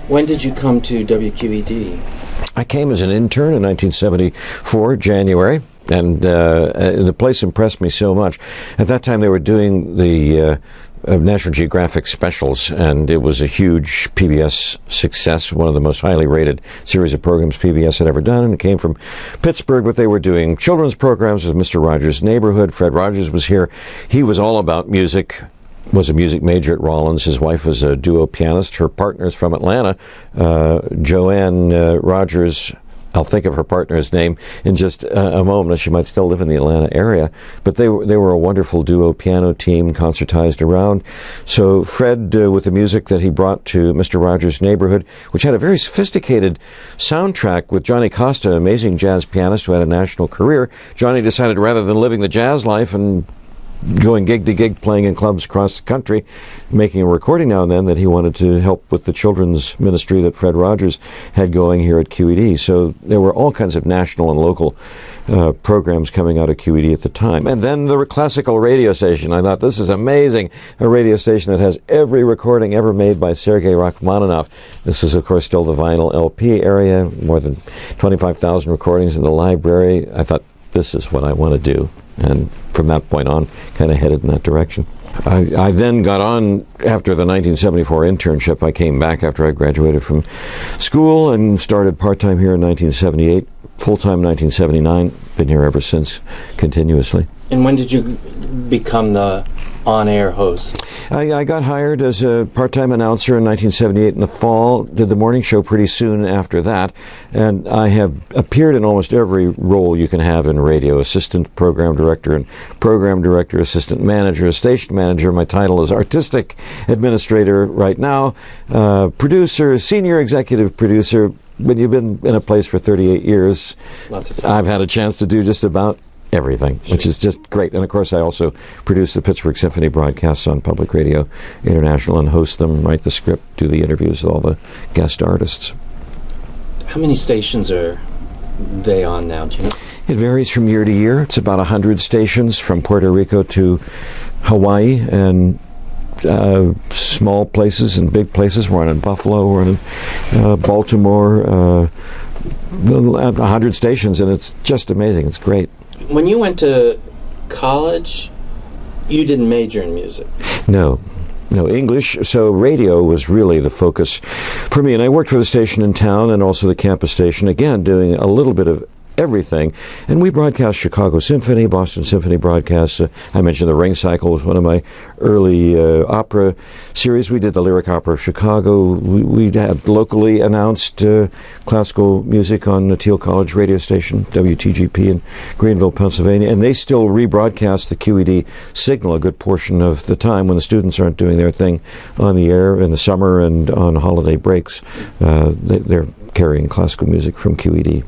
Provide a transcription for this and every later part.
When did you come to WQED? I came as an intern in 1974, January, and the place impressed me so much. At that time, they were doing the National Geographic specials, and it was a huge PBS success, one of the most highly rated series of programs PBS had ever done, and it came from Pittsburgh, but they were doing children's programs with Mr. Rogers' Neighborhood. Fred Rogers was here. He was all about music, was a music major at Rollins. His wife was a duo pianist. Her partner's from Atlanta, Joanne Rogers. I'll think of her partner's name in just a moment. She might still live in the Atlanta area. But they were a wonderful duo piano team, concertized around. So Fred, with the music that he brought to Mr. Rogers' Neighborhood, which had a very sophisticated soundtrack with Johnny Costa, an amazing jazz pianist who had a national career, Johnny decided rather than living the jazz life and going gig to gig, playing in clubs across the country, making a recording now and then, that he wanted to help with the children's ministry that Fred Rogers had going here at QED. So there were all kinds of national and local programs coming out of QED at the time. And then the classical radio station. I thought, this is amazing, a radio station that has every recording ever made by Sergei Rachmaninoff. This is, of course, still the vinyl LP area, more than 25,000 recordings in the library. I thought, this is what I want to do. And from that point on, kind of headed in that direction. I then got on after the 1974 internship. I came back after I graduated from school and started part-time here in 1978, full-time 1979. Been here ever since, continuously. And when did you become the on-air host? I got hired as a part-time announcer in 1978 in the fall, did the morning show pretty soon after that, and I have appeared in almost every role you can have in radio: assistant program director and program director, assistant manager, station manager. My title is artistic administrator right now, producer, senior executive producer. When you've been in a place for 38 years, I've had a chance to do just about everything, which is just great. And of course, I also produce the Pittsburgh Symphony broadcasts on Public Radio International and host them, write the script, do the interviews with all the guest artists. How many stations are they on now, do you know? It varies from year to year. It's about 100 stations from Puerto Rico to Hawaii, and small places and big places. We're on in Buffalo, we're in Baltimore, 100 stations, and it's just amazing. It's great. When you went to college, you didn't major in music. No, English. So radio was really the focus for me. And I worked for the station in town and also the campus station, again, doing a little bit of everything. And we broadcast Chicago Symphony, Boston Symphony broadcasts. I mentioned the Ring Cycle was one of my early opera series. We did the Lyric Opera of Chicago. We had locally announced classical music on the Teal College radio station, WTGP in Greenville, Pennsylvania. And they still rebroadcast the QED signal a good portion of the time when the students aren't doing their thing on the air in the summer and on holiday breaks. They're carrying classical music from QED.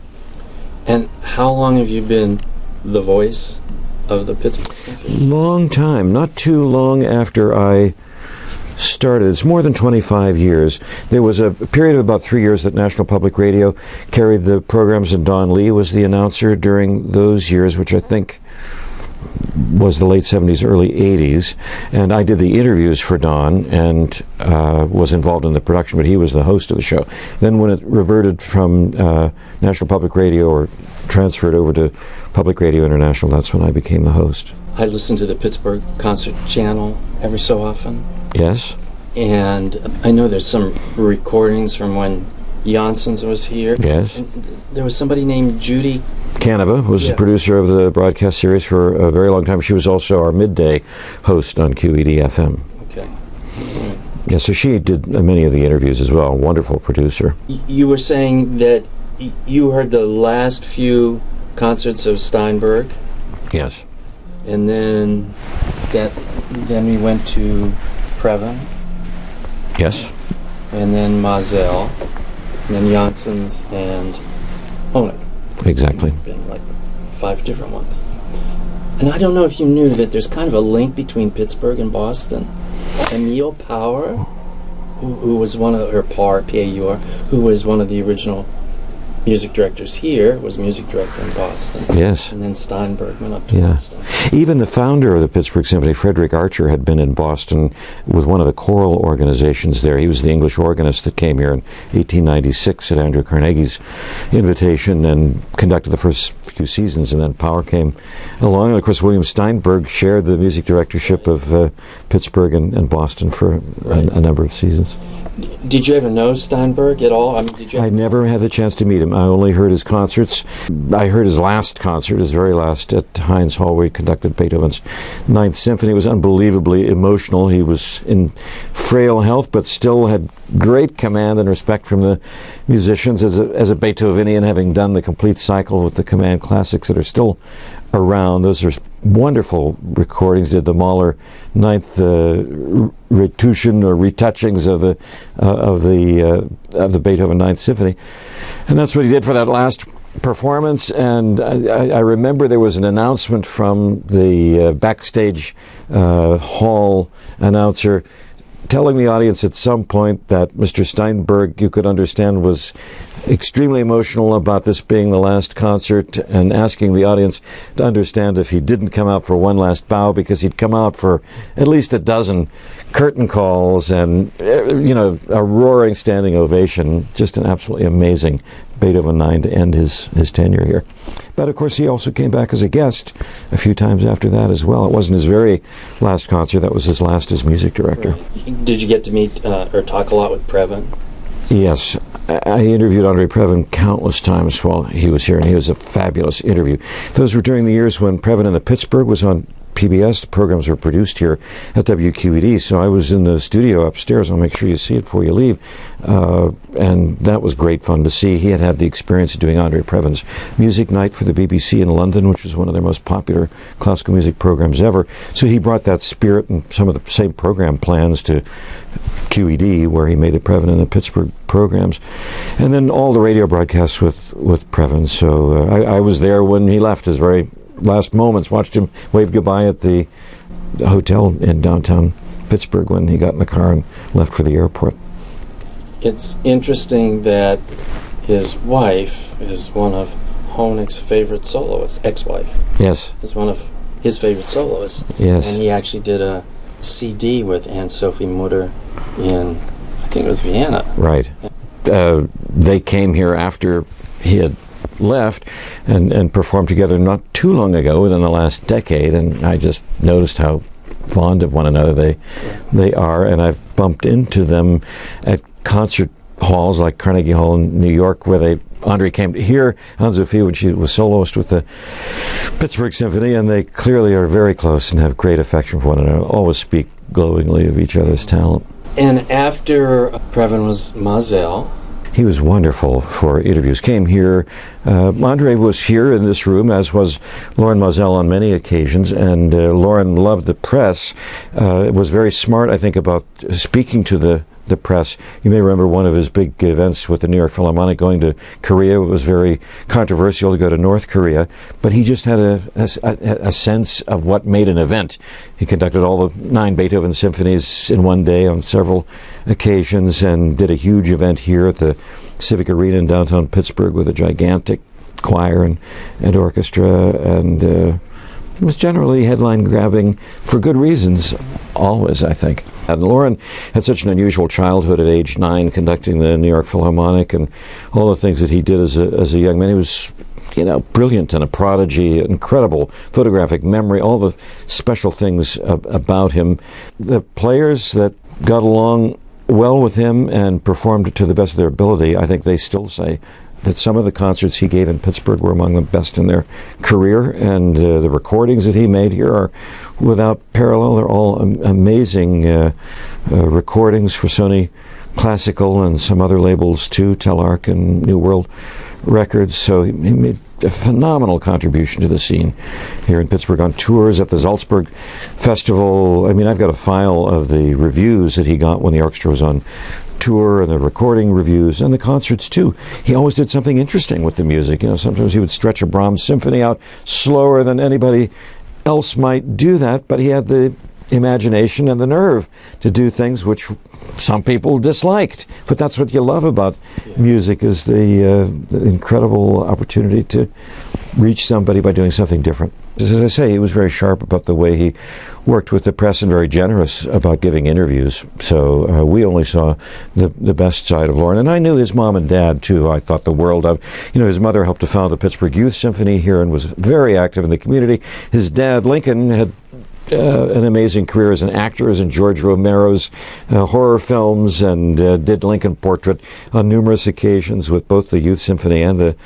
And how long have you been the voice of the Pittsburgh Symphony? Long time. Not too long after I started. It's more than 25 years. There was a period of about 3 years that National Public Radio carried the programs, and Don Lee was the announcer during those years, which I think was the late 70s, early 80s. And I did the interviews for Don and was involved in the production, but he was the host of the show. Then when it reverted from National Public Radio or transferred over to Public Radio International, that's when I became the host. I listen to the Pittsburgh Concert Channel every so often. Yes. And I know there's some recordings from when Janssens was here. Yes. And there was somebody named Judy Canova was the producer of the broadcast series for a very long time. She was also our midday host on QED-FM. Okay. Yeah, so she did many of the interviews as well. A wonderful producer. You were saying that you heard the last few concerts of Steinberg. Yes. And then we went to Previn. Yes. And then Mazel. And then Janssens and Honig. Exactly. Been like 5 different ones. And I don't know if you knew that there's kind of a link between Pittsburgh and Boston. Emil Power, who was one of, or Par, P-A-U-R, who was one of the original music directors here was music director in Boston. Yes. And then Steinberg went up to Boston. Even the founder of the Pittsburgh Symphony, Frederick Archer, had been in Boston with one of the choral organizations there. He was the English organist that came here in 1896 at Andrew Carnegie's invitation and conducted the first few seasons, and then Power came along. And of course, William Steinberg shared the music directorship of Pittsburgh and Boston for a number of seasons. Did you ever know Steinberg at all? I mean, did you? I never had the chance to meet him. I only heard his concerts. I heard his last concert, his very last, at Heinz Hall, where he conducted Beethoven's Ninth Symphony. It was unbelievably emotional. He was in frail health, but still had great command and respect from the musicians. As a Beethovenian, having done the complete cycle with the Command Classics that are still around, those are wonderful recordings. Did the Mahler Ninth retouching or retouchings of the Beethoven Ninth Symphony, and that's what he did for that last performance. And I remember there was an announcement from the backstage hall announcer telling the audience at some point that Mr. Steinberg, you could understand, was extremely emotional about this being the last concert, and asking the audience to understand if he didn't come out for one last bow, because he'd come out for at least a dozen curtain calls and, a roaring standing ovation. Just an absolutely amazing Beethoven 9 to end his tenure here. But of course, he also came back as a guest a few times after that as well. It wasn't his very last concert. That was his last as music director. Did you get to meet or talk a lot with Previn? Yes. I interviewed Andre Previn countless times while he was here, and he was a fabulous interview. Those were during the years when Previn in the Pittsburgh was on PBS. The programs were produced here at WQED, so I was in the studio upstairs. I'll make sure you see it before you leave. And that was great fun to see. He had the experience of doing Andre Previn's Music Night for the BBC in London, which was one of their most popular classical music programs ever. So he brought that spirit and some of the same program plans to QED, where he made the Previn and the Pittsburgh programs. And then all the radio broadcasts with Previn. So I was there when he left, his very last moments, watched him wave goodbye at the hotel in downtown Pittsburgh when he got in the car and left for the airport. It's interesting that his wife is one of Honig's favorite soloists, ex-wife. Yes. Is one of his favorite soloists. Yes. And he actually did a CD with Aunt Sophie Mutter in, I think it was Vienna. Right. They came here after he had left and performed together not too long ago, within the last decade, and I just noticed how fond of one another they are, and I've bumped into them at concert halls like Carnegie Hall in New York, where Andre came to hear Anne-Sophie when she was soloist with the Pittsburgh Symphony, and they clearly are very close and have great affection for one another, always speak glowingly of each other's talent. And after Previn was Mazel, he was wonderful for interviews. Came here. Andre was here in this room, as was Loren Mazel on many occasions, and Loren loved the press. Was very smart, I think, about speaking to the press. You may remember one of his big events with the New York Philharmonic going to Korea. It was very controversial to go to North Korea, but he just had a sense of what made an event. He conducted all the 9 Beethoven symphonies in one day on several occasions, and did a huge event here at the Civic Arena in downtown Pittsburgh with a gigantic choir and orchestra, and was generally headline-grabbing for good reasons, always, I think. And Loren had such an unusual childhood at age 9, conducting the New York Philharmonic and all the things that he did as a young man. He was, brilliant and a prodigy, incredible photographic memory, all the special things about him. The players that got along well with him and performed to the best of their ability, I think they still say that some of the concerts he gave in Pittsburgh were among the best in their career, and the recordings that he made here are without parallel. They're all amazing recordings for Sony Classical and some other labels too, Telarc and New World Records. So he made a phenomenal contribution to the scene here in Pittsburgh, on tours at the Salzburg Festival. I mean, I've got a file of the reviews that he got when the orchestra was on tour, and the recording reviews, and the concerts too. He always did something interesting with the music. Sometimes he would stretch a Brahms symphony out slower than anybody else might do that, but he had the imagination and the nerve to do things which some people disliked. But that's what you love about music, is the incredible opportunity to reach somebody by doing something different. As I say, he was very sharp about the way he worked with the press and very generous about giving interviews. So we only saw the best side of Loren. And I knew his mom and dad, too. I thought the world of. His mother helped to found the Pittsburgh Youth Symphony here and was very active in the community. His dad, Lincoln, had an amazing career as an actor, as in George Romero's horror films, and did Lincoln Portrait on numerous occasions with both the Youth Symphony and the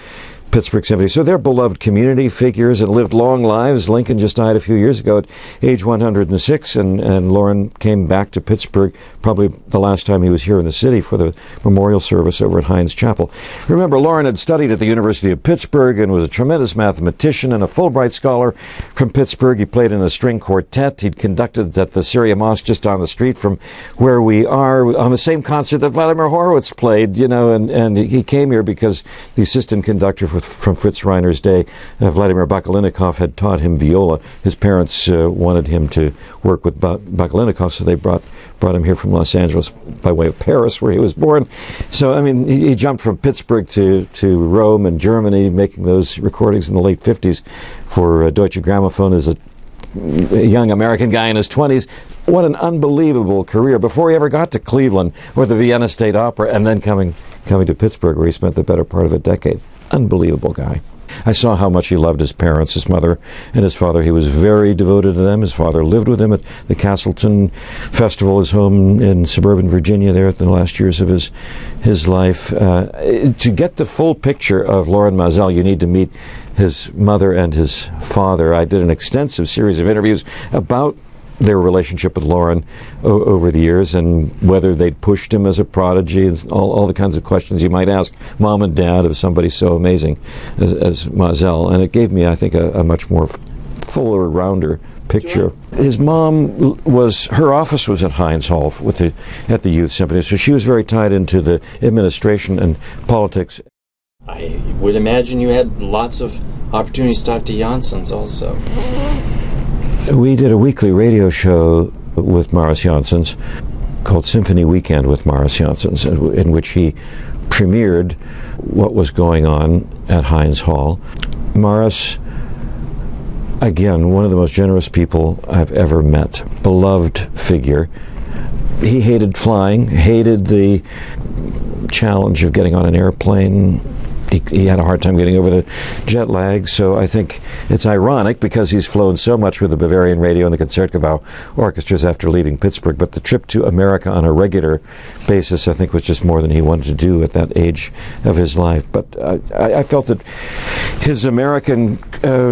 Pittsburgh Symphony. So they're beloved community figures and lived long lives. Lincoln just died a few years ago at age 106, and Loren came back to Pittsburgh probably the last time he was here in the city for the memorial service over at Heinz Chapel. Remember, Loren had studied at the University of Pittsburgh and was a tremendous mathematician and a Fulbright scholar from Pittsburgh. He played in a string quartet. He'd conducted at the Syria Mosque just down the street from where we are on the same concert that Vladimir Horowitz played, and he came here because the assistant conductor from Fritz Reiner's day, Vladimir Bakalinikov, had taught him viola. His parents wanted him to work with Bakalinikov, so they brought him here from Los Angeles by way of Paris, where he was born. So, he jumped from Pittsburgh to Rome and Germany, making those recordings in the late 50s for Deutsche Grammophon as a young American guy in his 20s. What an unbelievable career before he ever got to Cleveland or the Vienna State Opera, and then coming to Pittsburgh, where he spent the better part of a decade. Unbelievable guy. I saw how much he loved his parents, his mother and his father. He was very devoted to them. His father lived with him at the Castleton Festival, his home in suburban Virginia, there at the last years of his life. To get the full picture of Loren Maazel, you need to meet his mother and his father. I did an extensive series of interviews about their relationship with Loren over the years, and whether they'd pushed him as a prodigy, and all the kinds of questions you might ask mom and dad of somebody so amazing as Maazel. And it gave me, I think, a much more fuller, rounder picture. His mom her office was at Heinz Hall at the Youth Symphony, so she was very tied into the administration and politics. I would imagine you had lots of opportunities to talk to Janssens also. We did a weekly radio show with Maurice Janssens called Symphony Weekend with Maurice Janssens, in which he premiered what was going on at Heinz Hall. Maurice, again, one of the most generous people I've ever met, beloved figure. He hated flying, hated the challenge of getting on an airplane. He had a hard time getting over the jet lag, so I think it's ironic because he's flown so much with the Bavarian Radio and the Concertgebouw orchestras after leaving Pittsburgh, but the trip to America on a regular basis, I think, was just more than he wanted to do at that age of his life. But I felt that his American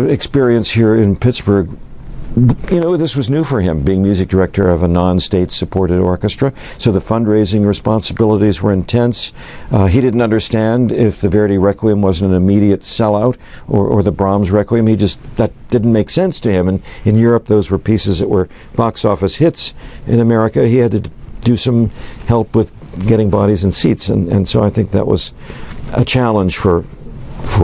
experience here in Pittsburgh, this was new for him, being music director of a non-state supported orchestra, so the fundraising responsibilities were intense. He didn't understand if the Verdi Requiem wasn't an immediate sellout, or the Brahms Requiem. That didn't make sense to him. And in Europe, those were pieces that were box office hits. In America, he had to do some help with getting bodies and seats, and so I think that was a challenge for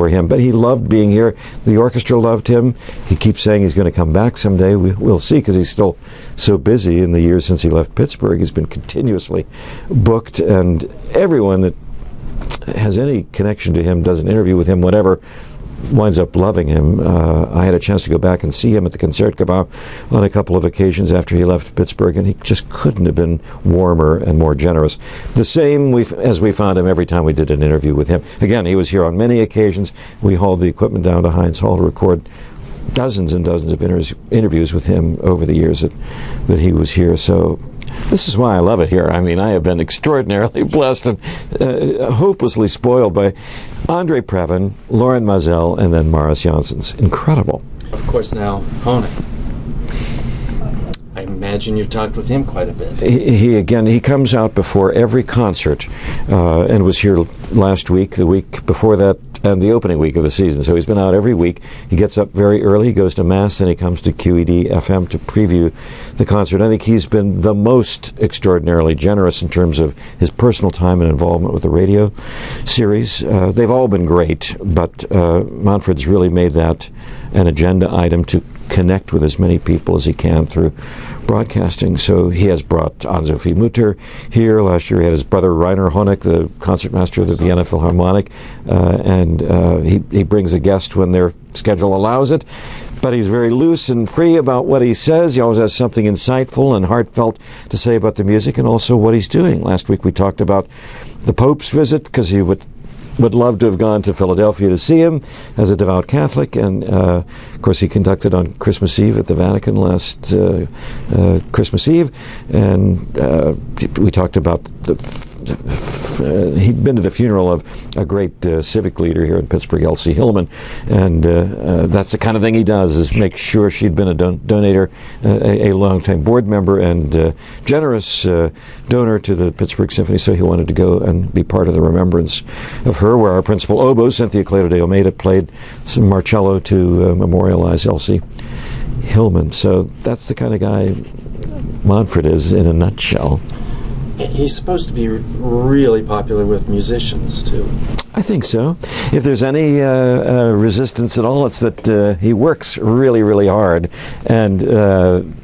him. But he loved being here. The orchestra loved him. He keeps saying he's going to come back someday. We'll see, because he's still so busy. In the years since he left Pittsburgh, he's been continuously booked, and everyone that has any connection to him, does an interview with him, whatever, winds up loving him. I had a chance to go back and see him at the Concertgebouw on a couple of occasions after he left Pittsburgh, and he just couldn't have been warmer and more generous. The same as we found him every time we did an interview with him. Again, he was here on many occasions. We hauled the equipment down to Heinz Hall to record dozens and dozens of interviews with him over the years that he was here. So this is why I love it here. I have been extraordinarily blessed and hopelessly spoiled by Andre Previn, Loren Maazel, and then Maurice Janssens. Incredible. Of course, now Honig. I imagine you've talked with him quite a bit. He comes out before every concert, and was here last week, the week before that, and the opening week of the season. So he's been out every week. He gets up very early, he goes to Mass, then he comes to QED-FM to preview the concert. I think he's been the most extraordinarily generous in terms of his personal time and involvement with the radio series. They've all been great, but Manfred's really made that an agenda item to connect with as many people as he can through broadcasting. So he has brought Sophie Mutter here. Last year he had his brother Rainer Honeck, the concertmaster of the Vienna Philharmonic, and he brings a guest when their schedule allows it. But he's very loose and free about what he says. He always has something insightful and heartfelt to say about the music and also what he's doing. Last week we talked about the Pope's visit, because he would love to have gone to Philadelphia to see him as a devout Catholic, and of course he conducted on Christmas Eve at the Vatican last Christmas Eve, and we talked about he'd been to the funeral of a great civic leader here in Pittsburgh, Elsie Hillman, and that's the kind of thing he does, is make sure she'd been a donator, a long-time board member and generous donor to the Pittsburgh Symphony, so he wanted to go and be part of the remembrance of her, where our principal oboe, Cynthia Koledo DeAlmeida, played some Marcello to memorialize Elsie Hillman. So that's the kind of guy Manfred is in a nutshell. He's supposed to be really popular with musicians, too. I think so. If there's any resistance at all, it's that he works really, really hard and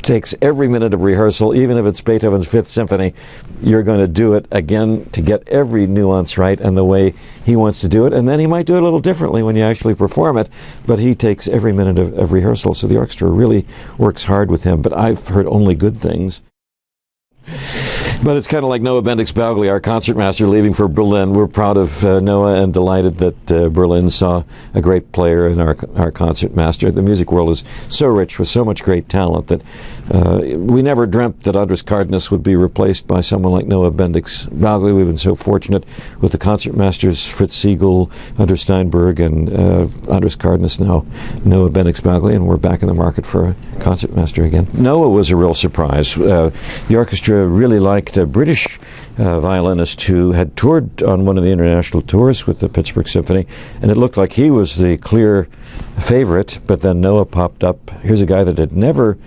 takes every minute of rehearsal, even if it's Beethoven's Fifth Symphony. You're going to do it again to get every nuance right and the way he wants to do it. And then he might do it a little differently when you actually perform it, but he takes every minute of rehearsal. So the orchestra really works hard with him. But I've heard only good things. But it's kind of like Noah Bendix-Balgley, our concertmaster, leaving for Berlin. We're proud of Noah and delighted that Berlin saw a great player in our concertmaster. The music world is so rich with so much great talent that we never dreamt that Andres Cardenes would be replaced by someone like Noah Bendix-Balgley. We've been so fortunate with the concertmasters, Fritz Siegel, Anders Steinberg, and Andres Cardenes, now Noah Bendix-Balgley, and we're back in the market for a concertmaster again. Noah was a real surprise. The orchestra really liked a British violinist who had toured on one of the international tours with the Pittsburgh Symphony, and it looked like he was the clear favorite, but then Noah popped up. Here's a guy that had never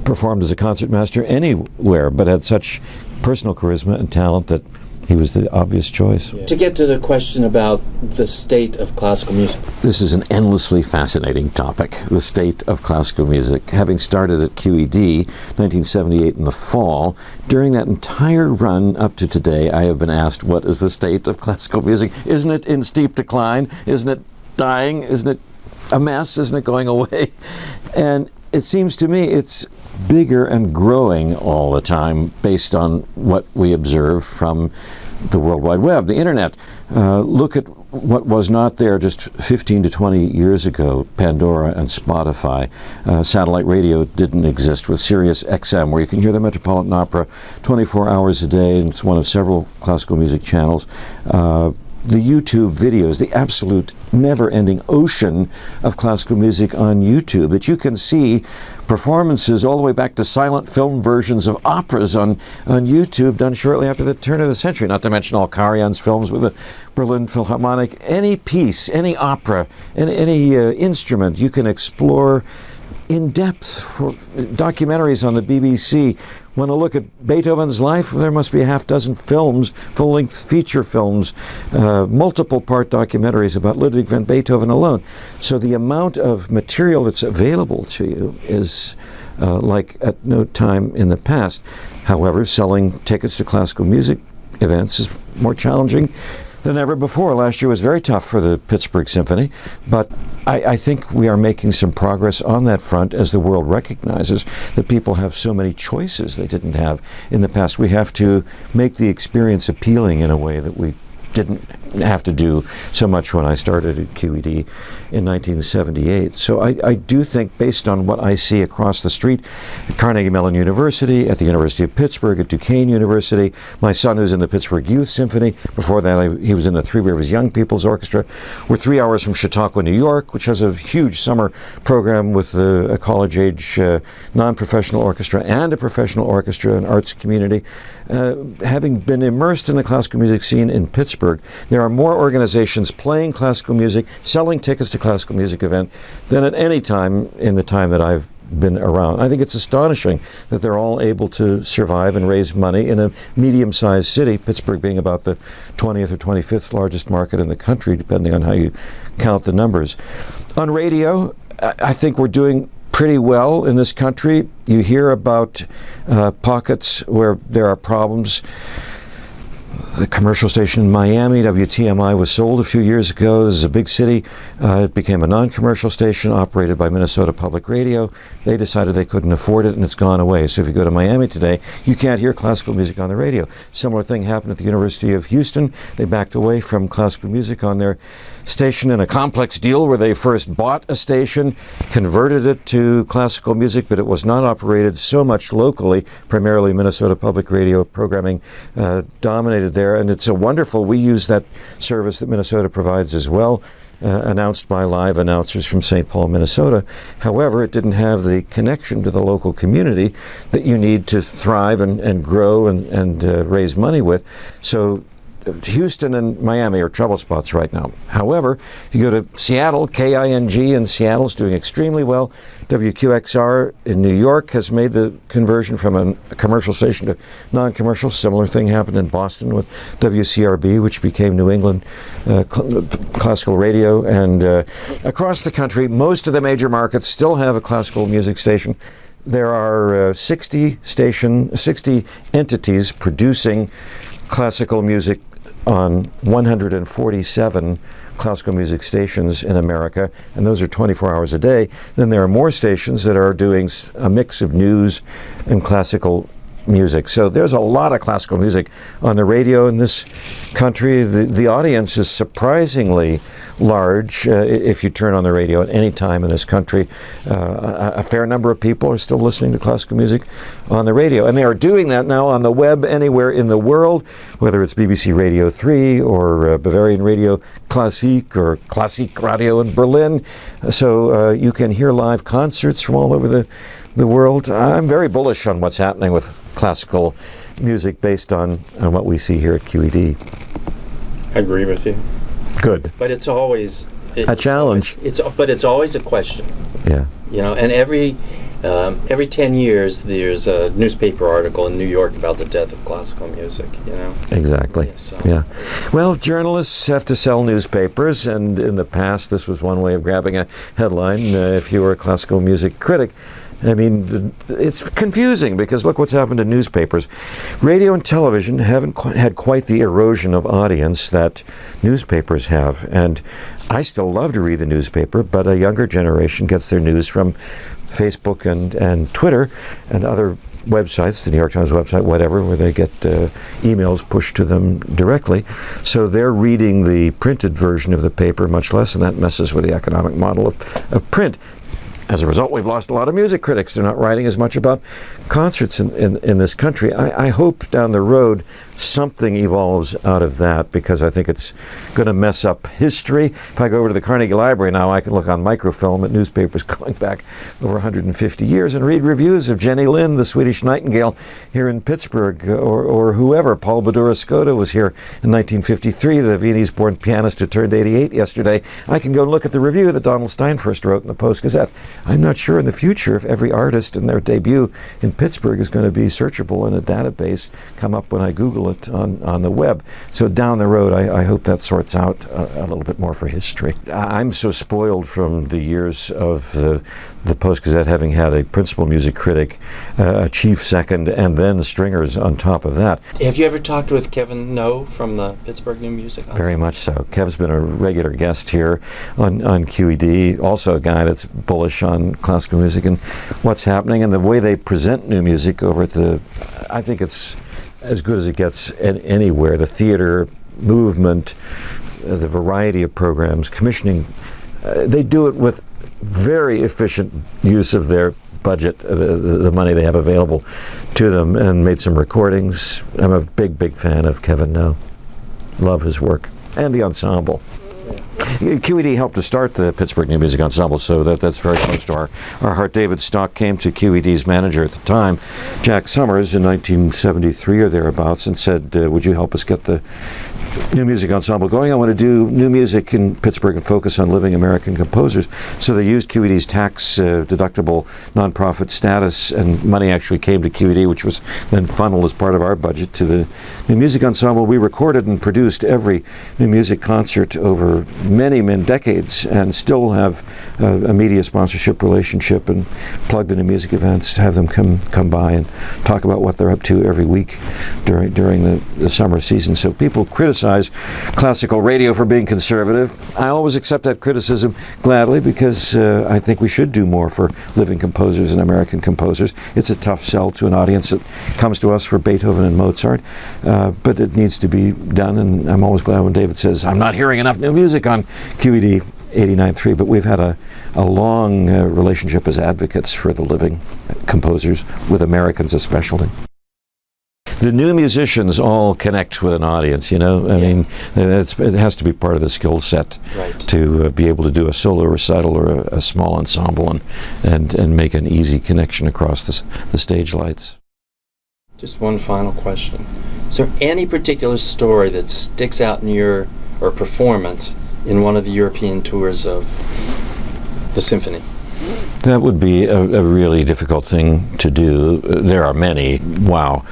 performed as a concertmaster anywhere, but had such personal charisma and talent that he was the obvious choice. Yeah. To get to the question about the state of classical music. This is an endlessly fascinating topic, the state of classical music. Having started at QED, 1978 in the fall, during that entire run up to today, I have been asked, what is the state of classical music? Isn't it in steep decline? Isn't it dying? Isn't it a mess? Isn't it going away? And it seems to me it's bigger and growing all the time based on what we observe from the World Wide Web, the Internet. Look at what was not there just 15 to 20 years ago, Pandora and Spotify. Satellite radio didn't exist with Sirius XM, where you can hear the Metropolitan Opera 24 hours a day, and it's one of several classical music channels. The YouTube videos, the absolute never-ending ocean of classical music on YouTube, that you can see performances all the way back to silent film versions of operas on YouTube done shortly after the turn of the century, not to mention all Karajan's films with the Berlin Philharmonic. Any piece, any opera, any instrument you can explore in depth. For documentaries on the BBC. Want to look at Beethoven's life? There must be a half dozen films, full-length feature films, multiple-part documentaries about Ludwig van Beethoven alone. So the amount of material that's available to you is like at no time in the past. However, selling tickets to classical music events is more challenging than ever before. Last year was very tough for the Pittsburgh Symphony, but I think we are making some progress on that front as the world recognizes that people have so many choices they didn't have in the past. We have to make the experience appealing in a way that we didn't have to do so much when I started at QED in 1978. So I do think, based on what I see across the street at Carnegie Mellon University, at the University of Pittsburgh, at Duquesne University, my son who's in the Pittsburgh Youth Symphony, before that he was in the Three Rivers Young People's Orchestra. We're 3 hours from Chautauqua, New York, which has a huge summer program with a college-age non-professional orchestra and a professional orchestra and arts community. Having been immersed in the classical music scene in Pittsburgh, there are more organizations playing classical music, selling tickets to classical music events than at any time in the time that I've been around. I think it's astonishing that they're all able to survive and raise money in a medium-sized city, Pittsburgh being about the 20th or 25th largest market in the country, depending on how you count the numbers. On radio, I think we're doing pretty well in this country. You hear about pockets where there are problems. The commercial station in Miami, WTMI, was sold a few years ago. This is a big city. It became a non-commercial station operated by Minnesota Public Radio. They decided they couldn't afford it, and it's gone away. So if you go to Miami today, you can't hear classical music on the radio. Similar thing happened at the University of Houston. They backed away from classical music on their station in a complex deal where they first bought a station, converted it to classical music, but it was not operated so much locally. Primarily Minnesota Public Radio programming dominated there, and it's a wonderful, we use that service that Minnesota provides as well, announced by live announcers from St. Paul, Minnesota. However, it didn't have the connection to the local community that you need to thrive and grow and raise money with. So Houston and Miami are trouble spots right now. However, if you go to Seattle, KING in Seattle is doing extremely well. WQXR in New York has made the conversion from a commercial station to non-commercial. Similar thing happened in Boston with WCRB, which became New England Classical Radio. And across the country, most of the major markets still have a classical music station. There are 60 entities producing classical music on 147 classical music stations in America, and those are 24 hours a day. Then there are more stations that are doing a mix of news and classical music. So there's a lot of classical music on the radio in this country. The audience is surprisingly large if you turn on the radio at any time in this country. A fair number of people are still listening to classical music on the radio, and they are doing that now on the web anywhere in the world, whether it's BBC Radio 3 or Bavarian Radio Classique or Klassik Radio in Berlin. So you can hear live concerts from all over the world. I'm very bullish on what's happening with classical music based on what we see here at QED. I agree with you. Good. But it's always a challenge. But it's always a question. Yeah. You know, and every 10 years there's a newspaper article in New York about the death of classical music, you know. Exactly. Yeah, so. Yeah. Well, journalists have to sell newspapers, and in the past this was one way of grabbing a headline if you were a classical music critic. I mean, it's confusing because look what's happened to newspapers. Radio and television haven't had quite the erosion of audience that newspapers have. And I still love to read the newspaper, but a younger generation gets their news from Facebook and Twitter and other websites, the New York Times website, whatever, where they get emails pushed to them directly. So they're reading the printed version of the paper much less, and that messes with the economic model of print. As a result, we've lost a lot of music critics. They're not writing as much about concerts in this country. I hope down the road something evolves out of that, because I think it's going to mess up history. If I go over to the Carnegie Library now, I can look on microfilm at newspapers going back over 150 years and read reviews of Jenny Lind, the Swedish Nightingale, here in Pittsburgh, or whoever. Paul Badura-Skoda was here in 1953, the Viennese-born pianist who turned 88 yesterday. I can go and look at the review that Donald Stein first wrote in the Post-Gazette. I'm not sure in the future if every artist in their debut in Pittsburgh is going to be searchable in a database, come up when I Google it on the web. So down the road, I hope that sorts out a little bit more for history. I'm so spoiled from the years of the Post-Gazette having had a principal music critic, a chief second, and then stringers on top of that. Have you ever talked with Kevin No from the Pittsburgh New Music Ensemble? Very much so. Kev's been a regular guest here on QED, also a guy that's bullish on classical music and what's happening, and the way they present new music over at I think it's as good as it gets anywhere. The theater movement, the variety of programs, commissioning, they do it with very efficient use of their budget, the money they have available to them, and made some recordings. I'm a big fan of Kevin No. Love his work. And the ensemble. QED helped to start the Pittsburgh New Music Ensemble, so that's very close to our heart. David Stock came to QED's manager at the time, Jack Summers, in 1973 or thereabouts, and said, would you help us get the new music ensemble going. I want to do new music in Pittsburgh and focus on living American composers. So they used QED's tax deductible nonprofit status, and money actually came to QED, which was then funneled as part of our budget to the new music ensemble. We recorded and produced every new music concert over many decades, and still have a media sponsorship relationship and plug the new music events, have them come by and talk about what they're up to every week during the summer season. So people criticize classical radio for being conservative. I always accept that criticism gladly, because I think we should do more for living composers and American composers. It's a tough sell to an audience that comes to us for Beethoven and Mozart, but it needs to be done, and I'm always glad when David says, I'm not hearing enough new music on QED 89.3, but we've had a long relationship as advocates for the living composers, with Americans especially. The new musicians all connect with an audience, you know. I mean, it has to be part of the skill set to be able to do a solo recital or a small ensemble and make an easy connection across the stage lights. Just one final question. Is there any particular story that sticks out in your performance in one of the European tours of the symphony? That would be a really difficult thing to do. There are many. Wow.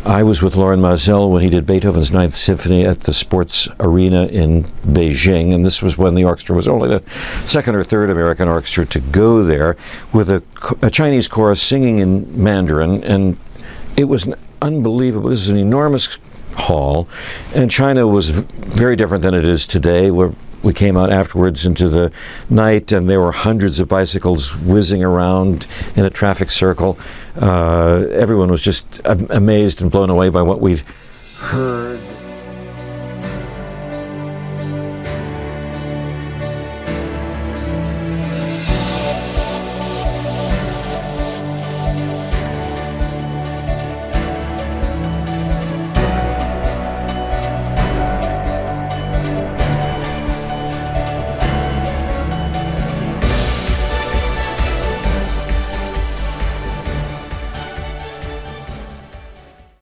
I was with Lorin Maazel when he did Beethoven's Ninth Symphony at the sports arena in Beijing, and this was when the orchestra was only the second or third American orchestra to go there, with a Chinese chorus singing in Mandarin, and it was unbelievable. This is an enormous hall, and China was very different than it is today, where we came out afterwards into the night and there were hundreds of bicycles whizzing around in a traffic circle. Everyone was just amazed and blown away by what we'd heard.